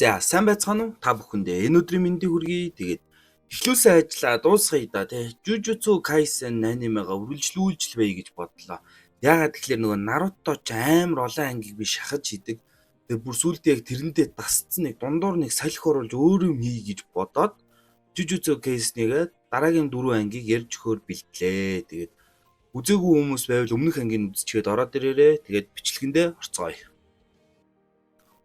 За сайн байцгаана уу? Та бүхэндээ энэ өдрийн мэндийг хүргэе. Тэгээд эхлүүлсэн ажлаа дуусгая да тий. Jujutsu Kaisen анимега үргэлжлүүлж л бай гэж бодлоо. Яагаад тэгэхээр нөгөө Naruto ч амар олон ангийг би шахаж хийдэг. Тэгээд бүр сүултээ яг тэрэндээ дасцсан нэг дундуур нэг салхи оруулж өөр юм хий гэж бодоод Jujutsu Kaisen-ийг дараагийн 4 ангийг ярьж өгөхөөр бэлтлээ. Тэгээд үзээгүй хүмүүс байвал өмнөх ангийг үзчихээд ороод ирээрээ. Тэгээд бичлэгэндээ орцгоё.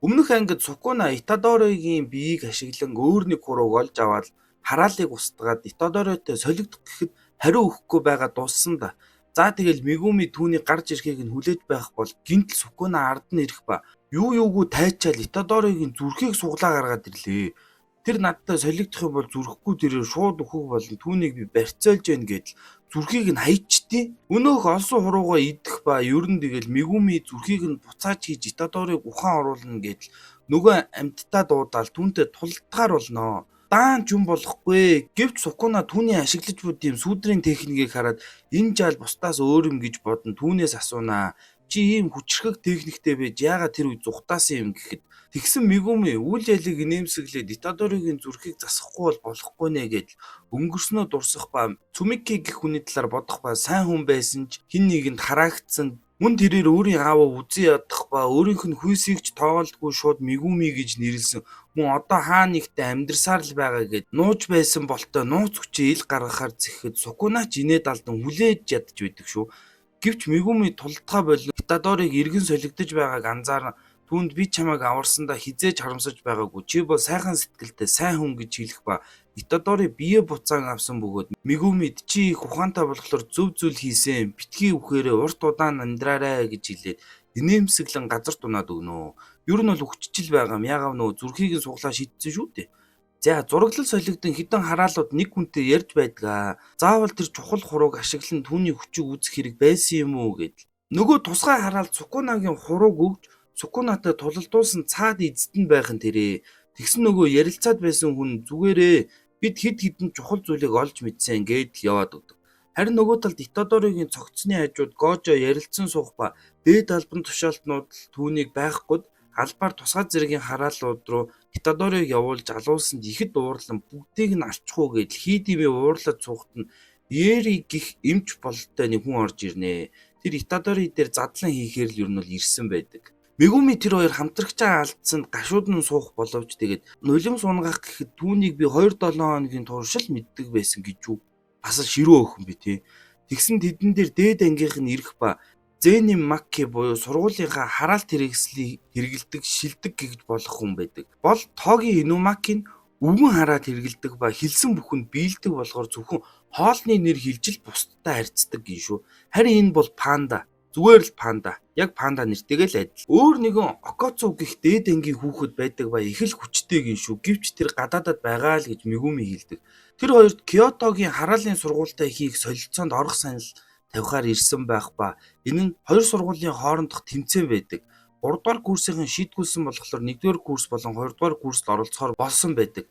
Өмнөх ангид Сукуна Итадоригийн биеийг ашиглан өөр нэг хурууг олж аваад хараалыг устгаад Итадоритой солигдох гэхэд хариу өгөхгүй байгаа дууссан да. За тэгэл Мегуми түүний гарч ирэхийг нь хүлээж байх бол гинтл Сукуна ард нь ирэх ба юугүй тайчаал Итадоригийн зүрхийг суглаа гаргаад ирлээ. Тэр надтай солигдох юм бол зүрхэхгүй тэрээр шууд өөхөх болон түүнийг би барьцаалж яана гэдэл зүрхийг нь хаячтیں۔ Өнөөх олсон хуруугаа идэх ба ер нь тэгэл Мегуми зүрхийг нь буцааж хийж Итадорыг ухаан оруулна гэдэл нөгөө амьтдаа дуудаал түүнтэй тулдгаар болноо. Даан ч юм болохгүй. Гэвч Сукуна түүний ашиглаж буд юм сүудрийн техникийг хараад энэ жаал бусдаас өөр юм гэж бодон түүнээс асуунаа. Чи ийм хүчрхэг техниктэй байж яагаад тэр үед зүхтаасан юм гэхэд тэгсэн Мегуми үйл ялыг инээмсэглээд Итадоригийн зүрхийг засахгүй болохгүй нэ гэдэл өнгөрснөө дурсах ба Цумики гэх хүний талаар бодох ба сайн хүн байсан ч хин нэгэнд хараагдсан мөн тэрээр өөрийн ааваа үзэн ядах ба өөрийнх нь хүйсийг ч тоолдгүй шууд Мегуми гэж нэрлсэн мөн одоо хаа нэгтээ амьдрсаар л байгаа гэд нууж байсан болтой нууц хүчээ ил гаргахаар зэхэд Сукуна ч инээд алдан хүлээж ядж байдаг шүү. Гэвч Мегуми тулдгаа болон Итадорыг эргэн солигдож байгааг анзаарна. Түүнд би чамайг аварсандаа хизээж харамсаж байгаагүй. Чи бол сайхан сэтгэлтэй сайн хүн гэж хэлэх ба Итадори бие буцаан авсан бөгөөд Мегумид чи их ухаантай болохоор зөв зүйл хийсэн. Битгий үхээрээ урт удаан амьдраарай гэж хэлээд инээмсэглэн газар дунаад өгнө. Ер нь бол өгчжил байгаа юм. Ягаав нөө зүрхийг нь суглаа шийдсэн шүү дээ. За зураглал солигдсон хідэн хараалууд нэг хүнтэй ярьж байдаг. Заавал тэр чухал хурууг ашиглан түүний хүчийг үзэх хэрэг байсан юм уу гэдэл. Нөгөө тусгай хараал Сукунагийн хурууг өгж Сукунатай тулалдуулсан цаад эзэд нь байх нь тэрэ. Тэгсэн нөгөө ярилцаад байсан хүн зүгээрээ бид хэд хэдэн чухал зүйлийг олж мэдсэн гэдэл яваад өгдөг. Харин нөгөө талд Итадоригийн цогцсны хажууд Гожо ярилцсан суух ба дээд албан тушаалтнууд түүнийг байхгүй албаар тусгай зэргийн хараалууд руу Итадорыг явуулж алуулсанд ихэд уурлан бүгдийг нь алчихуу гэдэл хийдимээ уурлаад цугт нь Ери гих эмч бололтой нэг хүн орж ирнэ. Тэр Итадори дээр задлан хийхээр л ер нь бол ирсэн байдаг. Мегуми тэр хоёр хамтрагчаа алдсанд гашууд нь суух боловч тэгээд нулим сунгах гэхэд түүнийг би 2-7 хоногийн туршил мэддэг байсан гэж юу. Бас л ширүү өхөн би тий. Тэгсэн тэдэн дээр дээд ангийнх нь ирэх ба Зэни Макки буюу сургуулийнхаа хараалт хэрэгслийг хэрэгэлдэг шилдэг гэж болох хүн байдаг. Бол Тоги Инумаки нь өвгөн хараалт хэрэгэлдэг ба хэлсэн бүхэнд биелдэг болохоор зөвхөн хоолны нэр хэлж л бусдтай харьцдаг гин шүү. Харин энэ бол панда. Зүгээр л панда. Яг панда нэртэйгээ л адил. Өөр нэгэн Окоцу гэх дээд ангийн хүүхэд байдаг ба их л хүчтэй гин шүү. Гэвч тэр гадаадад байгаа л гэж Мегуми хэлдэг. Тэр хоёрт Киотогийн хараалын сургуультай хийх солилцоонд орох санал тавихаар ирсэн байх ба энэ нь хоёр сургуулийн хоорондох тэмцээн байдаг. 3 дугаар курсын шийдгүүлсэн болохоор 1 дугаар курс болон 2 дугаар курст оролцохоор болсон байдаг.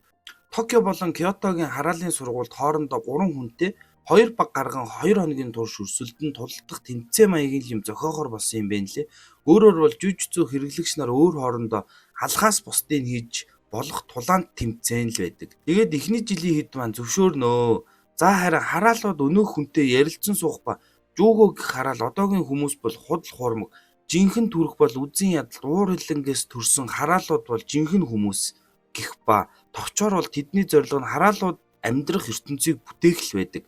Токио болон Киотогийн хараалын сургуульд хоорондоо 3 хүнтэй 2 баг гарган 2 хоногийн турш өрсөлдөн тулдах тэмцээн маягийн юм зохиохоор болсон юм байна лээ. Өөрөөр бол Jujutsu хэрэглэгч нар өөр хоорондоо алхаас бусдыг хийж болох тулаанд тэмцээн л байдаг. Тэгээд эхний жилийн хэд маань зөвшөөрнөө. За харин хараалууд өнөөх хүнтэй ярилцсан суух ба Жууго гэх хараал одоогийн хүмүүс бол худал хуурмаг, жинхэнэ түрх бол үзэн ядалт уур хилэнгээс төрсэн хараалууд бол жинхэнэ хүмүүс гэх ба товчоор бол тэдний зорилго нь хараалууд амьдрах ертөнцийг бүтээх л байдаг.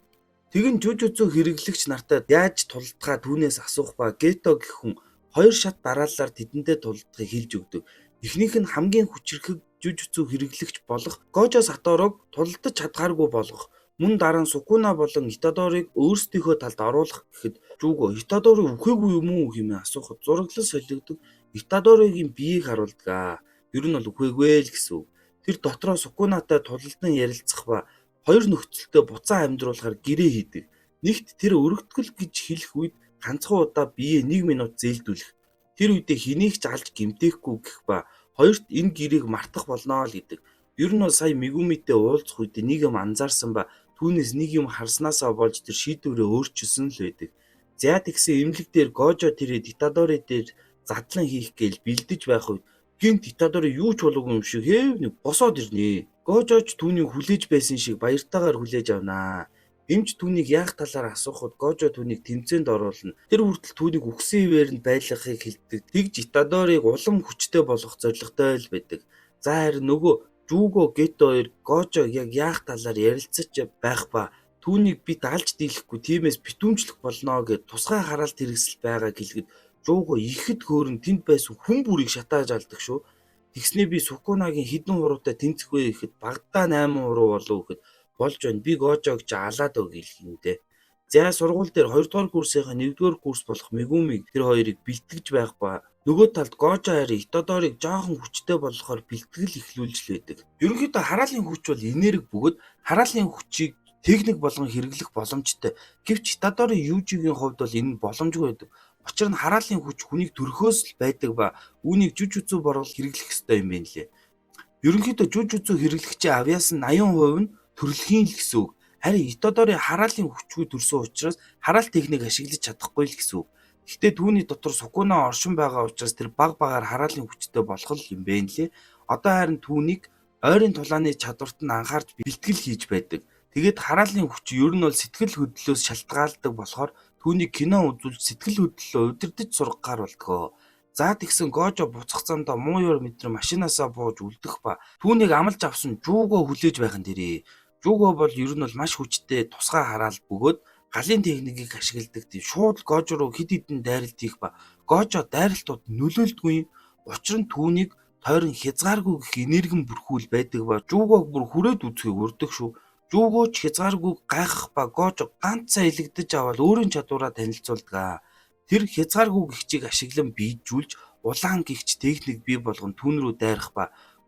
Тэгин Jujutsu хэрэглэгч нартай яаж тулдгаа түүнээс асуух ба Гето гэх хүн 2 шат дараалалаар тэдэндээ тулдахыг хэлж өгдөг. Эхнийх нь хамгийн хүчрхэг Jujutsu хэрэглэгч болох Гожо Саторог тулдаж чадхааргүй болгох. Мөн дараа нь Сукуна болон Итадорыг өөрсдийнхөө талд оруулах гэхэд Жуго Итадори үхээгүй юм уу хэмээн асуухад зураглал солигддог Итадоригийн биеийг харуулдаг. Ер нь бол үхээгүй л гэсэн үг. Тэр дотроо Сукунатай тулалдан ярилцах ба хоёр нөхцөлдөө буцаа амьдруулахаар гэрээ хийдэг. Нэгт тэр өргөтгөл гэж хэлэх үед ганцхан удаа биеэ 1 минут зээлдүүлэх. Тэр үедээ хэнийг ч алж гэмтээхгүй гэх ба хоёрт энэ гэрээг мартах болноо л гэдэг. Ер нь бол сая Мегумитэй уулзах үед нэг юм анзаарсан ба түүнээс нэг юм харснаасаа болж тэр шийдвэрээ өөрчилсөн л байдаг. За тэгсэн эмнэлэг дээр Гожо тэрэ Итадори дээр задлан хийх гээл бэлдэж байх үед Гинт Итадорыг юу ч болоогүй юм шиг хэв нэг босоод ирнэ. Гожооч түүнийг хүлээж байсан шиг баяртайгаар хүлээж авнаа. Эмч түүнийг яах талаар асуухад Гожо түүнийг тэмцээнд оруулна. Тэр хүртэл түүнийг үхсэн хിവэрэнд байлгахыг хэлдэг. Тэгж Итадорыг улам хүчтэй болгох зорилготой л байдаг. За харин нөгөө Жуго Гето хоёр Гожог яг яах талаар ярилцаж байх ба түүнийг бид алж дийлэхгүй тиймээс битүүмжлэх болно гэд тусгай хараалт хэрэгсэл байгааг хэлэхэд Жуго ихэд хөөрн тэнд байсан хүн бүрийг шатааж алдаг шүү. Тэгснээ би Сукунагийн хідэн хуруутай тэнцэх вэ гэхэд багадаа 8 хуруу болов гэхэд болж байна. Би Гожог ч алаад өг хэлхиндээ. За сургууль дээр 2 дугаар курсынхаа 1 дугаар курс болох Мегумиг тэр хоёрыг бэлтгэж байх ба нөгөө талд Гожо харин Итадорыг жоохон хүчтэй болгохоор бэлтгэл эхлүүлж л байдаг. Ерөнхийдөө хараалын хүч бол энерги бөгөөд хараалын хүчийг техник болгон хэрэглэх боломжтой. Гэвч Итадорын Южигийн хувьд бол энэ нь боломжгүй байдаг. Учир нь хараалын хүч хүнийг төрхөөс л байдаг ба үүнийг жүжүцүү борол хэрэглэх ёстой юм байна лээ. Ерөнхийдөө жүжүцүү хэрэглэгчийн авьяас нь 80% нь төрөлхийн л гэсэн үг. Харин Итадорын хараалын хүчгүй төрсөн учраас хараалт техник ашиглаж чадахгүй л гэсэн үг. Гэхдээ түүний дотор Сукуна оршин байгаа учраас тэр баг багаар хараалын хүчтэй болох л юм байна лээ. Одоо харин түүнийг ойрын тулааны чадварт нь анхаарч бэлтгэл хийж байдаг. Тэгээд хараалын хүч ер нь бол сэтгэл хөдлөлөөс шалтгаалдаг болохоор түүнийг кино үзүүлж сэтгэл хөдлөлөө удирдах сургахаар болтгоо. За тэгсэн Гожо буцах замдаа муу ёр мэдрэн машинаасаа бууж үлдэх ба түүнийг амлаж авсан Жуго хүлээж байх нь дэрээ. Жуго бол ер нь бол маш хүчтэй тусгай хараал бөгөөд галын техникийг ашигладаг тийм шууд Гожо руу хэд хэдэн дайралт хийх ба Гожо дайралтууд нөлөөлдгүй. Учир нь түүнийг тойрон хязгааргүй гэх энерги бүрхүүл байдаг ба Жугог бүр хүрээд үзэхийг урддаг шүү. Жуго ч хязгааргүй гайхах ба Гожо ганцаа илэгдэж аваад өөрийн чадвараа танилцуулдаг. Тэр хязгааргүй гихчийг ашиглан биежүүлж улаан гихч техник бий болгон түүн рүү дайрах ба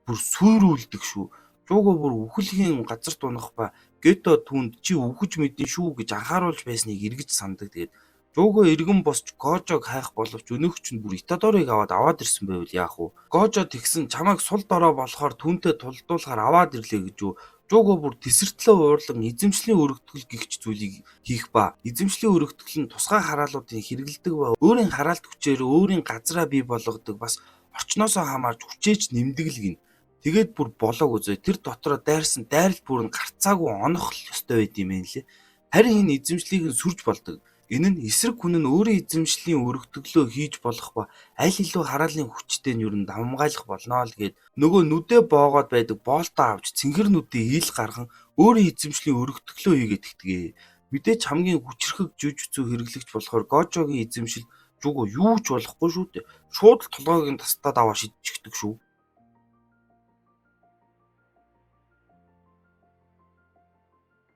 бүр сүйрүүлдэг шүү. Жуго бүр үхлийн газар тунах ба Гето түүнд чи үхэж мэдэн шүү гэж анхааруулж байсныг эргэж сандаг. Тэгээд Жуго эргэн босч Гожог хайх боловч өнөөгч нь бүр Итадорыг аваад ирсэн байвал яах вэ? Гожо тэгсэн чамайг сул дорой болохоор түүнтэй тулдуулахаар аваад ирлээ гэж юу? Жуго бүр тесэртлээ уурлан эзэмшлийн өргөтгөл гихч зүйлийг хийх ба эзэмшлийн өргөтгөл нь тусгай хараалуудыг хэрэглэдэг ба өөрийн хараалт хүчээр өөрийн газраа бий болгодог бас орчноосоо хамаарч хүчээж нэмдэг л гин. Тэгээд бүр болоог үзээ тэр дотроо дайрсан дайралт бүр нь гарцаагүй онох ёстой байд юм байна лээ. Харин энэ эзэмшлийг нь сүрж болдог. Энэ нь эсрэг хүн нь өөрийн эзэмшлийн өргөтгөлөө хийж болох ба аль илүү хараалын хүчтэй нь юу н хамгаалах болно л гээд нөгөө нүдэ боогоод байдаг боолтоо авч цэнхэр нүдээ ил гарган өөрийн эзэмшлийн өргөтгөлөө хийгээд тэгтгээ. Мэдээч хамгийн хүчрхэг жүжүцүү хэрэглэгч болохоор Гожогийн эзэмшил Жуго юу ч болохгүй шүү дээ. Шууд л толгойг нь тастаад аваа шидчихдэг шүү.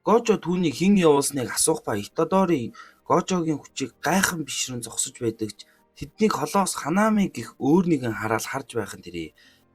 Гожо түүнийг хэн явуулсныг асуух ба Итадорын Гожогийн хүчийг гайхан бишрэн зогсож байдаг ч тэднийг холоос Ханами гэх өөр нэгэн хараал харж байх нь тэрий.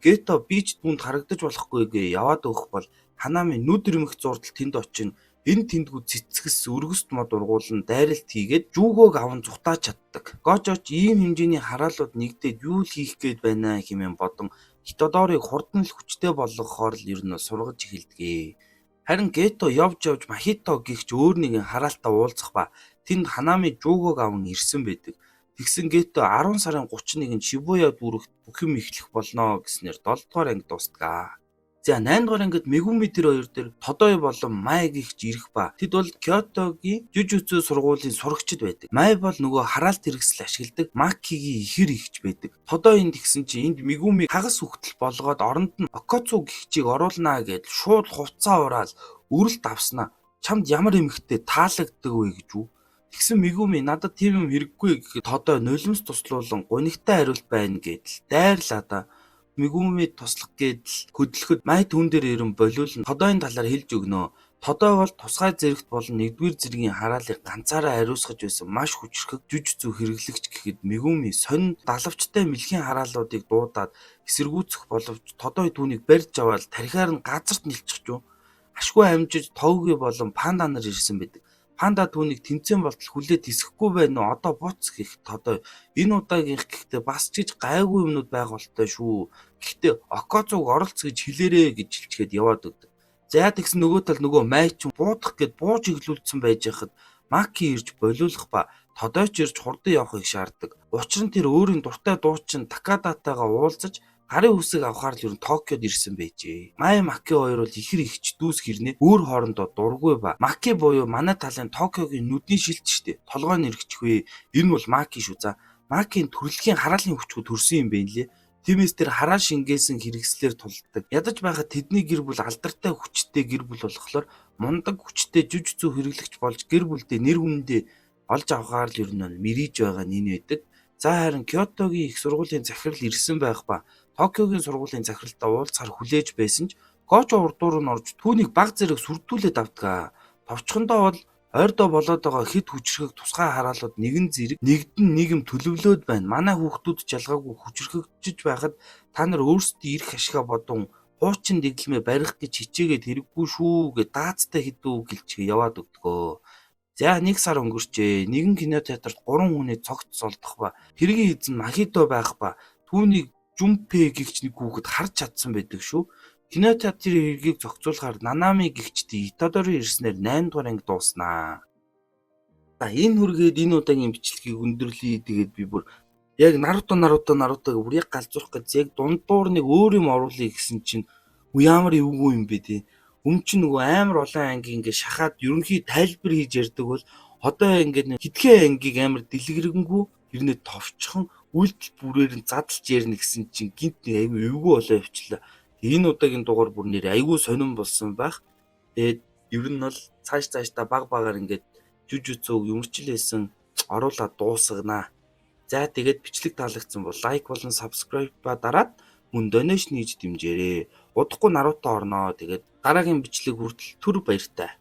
Гето би ч түнд харагдаж болохгүй гээ яваад өгөх бол Ханами нүд ирмэх зурдал тэнд очин энэ тэндгүү цэцгэс өргөст мод ургуулн дайралт хийгээд Жугог аван зүхтааж чаддаг. Гожо ч ийм хэмжээний хараалууд нэгдээд юу л хийх гээд байна хэмээн бодон Итадорыг хурдан л хүчтэй болгохоор л ер нь сургаж эхэлдэг. Харин Гето явж Махито гихч өөр нэгэн хараалтаа уулзах ба тэнд Ханами Жугог аван ирсэн байдаг. Тэгсэн Гето 10 сарын 31-нд Шибуя дүүрэгт бүх юм эхлэх болно гэснээр 7 дугаар анги дуустгаа. За 8 дугаар ангид Мегуми тэр хоёр дээр Тодой болон Май гихч ирэх ба тэд бол Кётогийн жүжүцүү сургуулийн сурагчид байдаг. Май бол нөгөө хараалт хэрэгсэл ашигладаг Макигийн ихэр ихч байдаг. Тодой энд гисэн чи энд Мегуми хагас үхтэл болгоод оронд нь Окоцу гихчийг оруулнаа гэд шууд хувцаа ураал үрэлт авснаа. Чамд ямар эмхтэй таалагддаг вэ гэж үү? Тэгсэн Мегуми надад тийм юм хэрэггүй гэхэд Тодой нулимс туслуулан гунигтай хариулт байна гэдэл дайрлаа да. Мегуми туслах гэдэл хөдлөхөд Май түүн дээр ирэн болиулн Тодойн талаар хэлж өгнө. Тодой бол тусгай зэрэгт болон 1-р зэргийн хараалыг ганцаараа ариусгаж байсан маш хүчрхэг жүжүцүү хэрэглэгч гэхэд Мегуми сонин далавчтай мэлхийн хараалуудыг дуудаад эсэргүүцэх боловч Тодой түүнийг барьж аваад тархиар нь газарт нэлчихжүү. Ашгүй амжиж Тоуги болон Панда нар ирсэн байдаг. Панда түүнийг тэмцээн болтол хүлээд тисэхгүй байна уу? Одоо буц гэх Тодой энэ удаагийнх гэхдээ бас ч гэж гайгүй юмнууд байх болтой шүү. Гэхдээ Окоцуг оролц гэж хэлээрээ гэж хэлчихэд яваад өгдөг. За тэгсэн нөгөө тал нөгөө Май ч буудах гэд бууж иглүүлсэн байж хахад Маки ирж болиулах ба Тодой ч ирж хурдан явахыг шаарддаг. Учир нь тэр өөрийн дуртай дуучин Такадатайгаа уулзаж гарын үсэг авахаар л ер нь Токиод ирсэн байжээ. Май Маки хоёр бол ихэр ихч дүүс хэрнээ өөр хоорондоо дургүй ба. Маки буюу манай талын Токиогийн нүдний шилт штэ. Толгой нэрэгчгүй. Энэ бол Маки шүү за. Макийн төрөлхийн хараалын хүчгүй төрсөн юм байна лээ. Тиймээс тэр хараал шингээсэн хэрэгслээр тулдаг. Ядаж байхад тэдний гэр бүл алдартай хүчтэй гэр бүл болохоор мундаг хүчтэй жүжигцүү хэрэглэгч болж гэр бүлдээ нэр хүндээ олж авахаар л ер нь мэрийж байгаа нин байдаг. За харин Киотогийн их сургуулийн захирал ирсэн байх ба Токиогийн сургуулийн захиралтай уулзахаар хүлээж байсан ч Гочо урдуур нь орж түүнийг баг зэрэг сүрдүүлээд авдаг. Товчхондоо бол ойрдоо болоод байгаа хэд хүчрхэг тусгай хараалууд нэгэн зэрэг нэгдэн нийгэм төлөвлөөд байна. Манай хүүхдүүд жалгаагүй хүчрхэгжиж байхад та нар өөрсдөө ирэх ашигаа бодон хуучин дэглэмээ барих гэж хичээгээд хэрэггүй шүү гэж даацтай хэдүү гэлчгээ яваад өгдөгөө. За 1 сар өнгөрчээ. Нэгэн кинотеатрт 3 хүний цогт солдох ба хэргийн эзэн Махито байх ба түүнийг Жумпэ гэгч нэг хүүхэд харж чадсан байдаг шүү. Кинотеатрын хэргийг зохицуулахаар Нанами гэгчдийн Итадори ирснээр 8 дугаар анги дууснаа. За энэ хүргээд энэ удаагийн бичлэгийг өндөрлөе. Тэгээд би бүр яг Наруто гэх бүр яг галзуурах гэж яг дундуур нэг өөр юм оруулъя гэсэн чинь ямар эвгүй юм бэ те. Өмнө чинь нөгөө амар олон анги ингээ шахаад ерөнхий тайлбар хийж ярьдаг бол одоо ингээд хитгэн ангийг амар дэлгэрэнгүй хэрнээ товчхон үйлдэл бүрээр нь задлж ярина гэсэн чинь гинт нэг айгүй эвгүй болоо явчлаа. Энэ удаагийн дугаар бүр нэр айгүй сонирн болсон байх. Тэгээд ер нь бол цааш та баг-багаар ингээд жүжигцөө юмрчлээсэн оруулаад дуусгана. За тэгээд бичлэг таалагдсан бол лайк болон subscribe ба дараад мөн donation хийж дэмжээрэй. Удахгүй Наруто орноо. Тэгээд дараагийн бичлэг хүртэл түр баяртай.